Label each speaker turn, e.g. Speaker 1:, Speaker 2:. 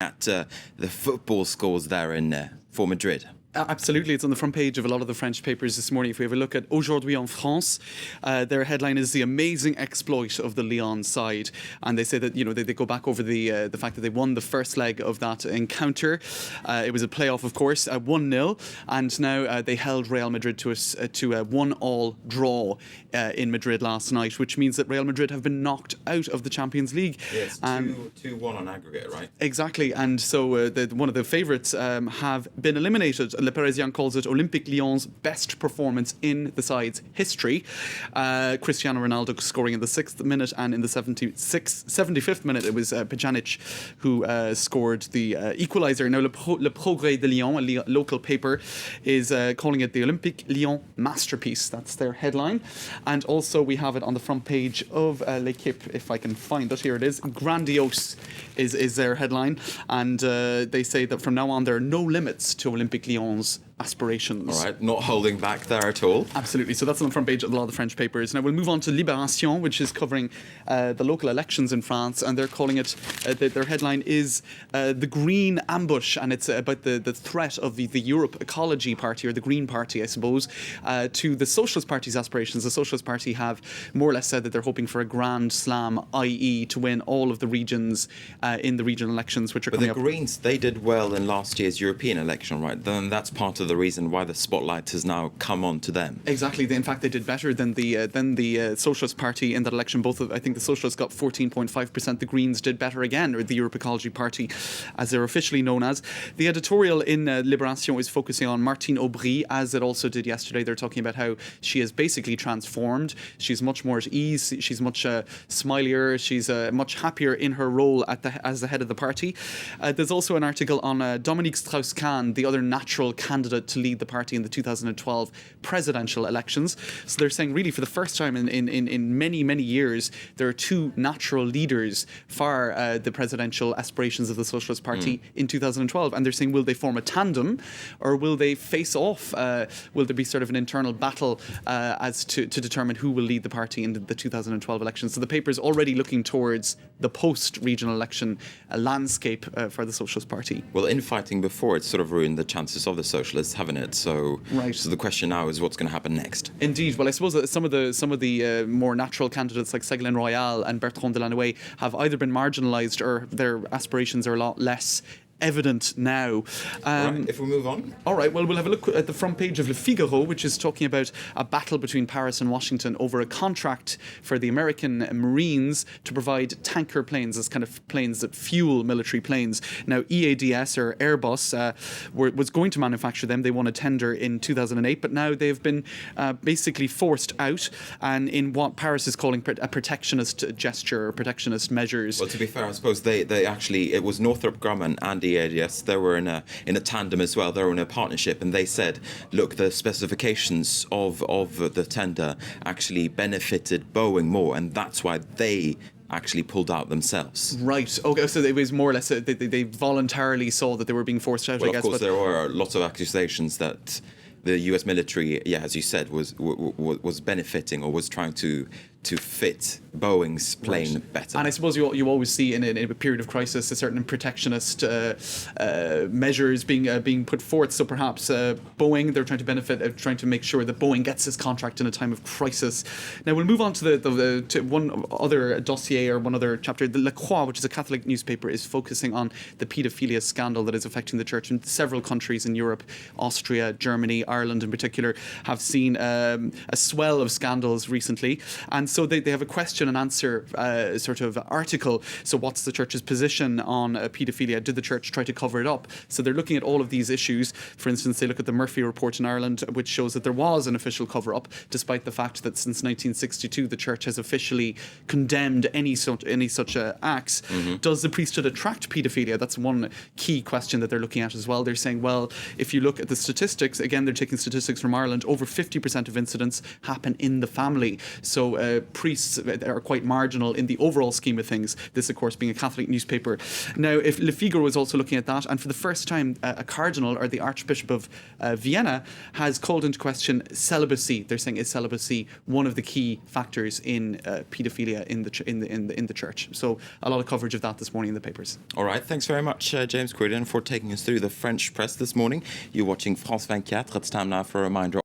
Speaker 1: at the football scores there for Madrid.
Speaker 2: Absolutely, it's on the front page of a lot of the French papers this morning. If we have a look at Aujourd'hui en France, their headline is the amazing exploit of the Lyons side, and they say that they go back over the fact that they won the first leg of that encounter. It was a playoff, of course, 1-0, and now they held Real Madrid to a 1-1 draw in Madrid last night, which means that Real Madrid have been knocked out of the Champions League.
Speaker 1: Yes, 2-1 on aggregate, right?
Speaker 2: Exactly, and so one of the favourites have been eliminated. Le Parisien calls it Olympique Lyon's best performance in the side's history. Cristiano Ronaldo scoring in the 6th minute, and in the 75th minute it was Pjanic who scored the equaliser. Now Le Progrès de Lyon, a local paper, is calling it the Olympique Lyon masterpiece. That's their headline. And also we have it on the front page of L'Équipe, if I can find it. Here it is. Grandiose is their headline, and they say that from now on there are no limits to Olympique Lyon's aspirations.
Speaker 1: All right, not holding back there at all.
Speaker 2: Absolutely. So that's on the front page of a lot of the French papers. Now we'll move on to Libération, which is covering the local elections in France, and they're calling it, their headline is The Green Ambush, and it's about the threat of the Europe Ecology Party, or the Green Party, I suppose, to the Socialist Party's aspirations. The Socialist Party have more or less said that they're hoping for a grand slam, i.e. to win all of the regions in the regional elections, which are coming up.
Speaker 1: But the Greens, they did well in last year's European election, right? Then that's part of the reason why the spotlight has now come on to them.
Speaker 2: Exactly. In fact, they did better than the Socialist Party in that election. I think the Socialists got 14.5%. The Greens did better again, or the Europe Ecology Party, as they're officially known as. The editorial in Libération is focusing on Martine Aubry, as it also did yesterday. They're talking about how she has basically transformed. She's much more at ease. She's much smilier. She's much happier in her role as the head of the party. There's also an article on Dominique Strauss-Kahn, the other natural candidate to lead the party in the 2012 presidential elections. So they're saying, really, for the first time in many, many years, there are two natural leaders for the presidential aspirations of the Socialist Party in 2012. And they're saying, will they form a tandem, or will they face off? Will there be sort of an internal battle as to determine who will lead the party in the 2012 elections? So the paper's already looking towards the post-regional election landscape for the Socialist Party.
Speaker 1: Well, infighting before, it's sort of ruined the chances of the Socialists, haven't it? So,
Speaker 2: right.
Speaker 1: So the question now is what's going to happen next.
Speaker 2: Indeed. Well, I suppose that some of the more natural candidates like Ségolène Royal and Bertrand Delanoë have either been marginalised, or their aspirations are a lot less evident now.
Speaker 1: Right, if we move on.
Speaker 2: All right, well, we'll have a look at the front page of Le Figaro, which is talking about a battle between Paris and Washington over a contract for the American Marines to provide tanker planes, as kind of planes that fuel military planes. Now, EADS, or Airbus, was going to manufacture them. They won a tender in 2008, but now they've been basically forced out, and in what Paris is calling a protectionist gesture, or protectionist measures.
Speaker 1: Well, to be fair, I suppose they actually, it was Northrop Grumman and EADS, they were in a tandem as well. They were in a partnership, and they said, look, the specifications of the tender actually benefited Boeing more, and that's why they actually pulled out themselves.
Speaker 2: Right. Okay. So it was more or less they voluntarily saw that they were being forced out.
Speaker 1: Well,
Speaker 2: I guess.
Speaker 1: Of course, there were lots of accusations that the U.S. military, as you said, was benefiting, or was trying to fit Boeing's plane better.
Speaker 2: And I suppose you always see in a period of crisis a certain protectionist measures being put forth. So perhaps Boeing, they're trying to benefit, trying to make sure that Boeing gets this contract in a time of crisis. Now we'll move on to one other dossier, or one other chapter. The La Croix, which is a Catholic newspaper, is focusing on the paedophilia scandal that is affecting the church in several countries in Europe. Austria, Germany, Ireland in particular have seen a swell of scandals recently, and so they have a question and answer sort of article. So what's the church's position on paedophilia? Did the church try to cover it up? So they're looking at all of these issues. For instance, they look at the Murphy report in Ireland, which shows that there was an official cover-up, despite the fact that since 1962 the church has officially condemned any such acts. Mm-hmm. Does the priesthood attract paedophilia? That's one key question that they're looking at as well. They're saying, well, if you look at the statistics, again, they're taking statistics from Ireland, over 50% of incidents happen in the family. So priests are quite marginal in the overall scheme of things. This, of course, being a Catholic newspaper. Now, if Le Figaro was also looking at that, and for the first time, a cardinal or the Archbishop of Vienna has called into question celibacy. They're saying, is celibacy one of the key factors in paedophilia in the church? So a lot of coverage of that this morning in the papers.
Speaker 1: All right, thanks very much, James Quirlian, for taking us through the French press this morning. You're watching France 24. It's time now for a reminder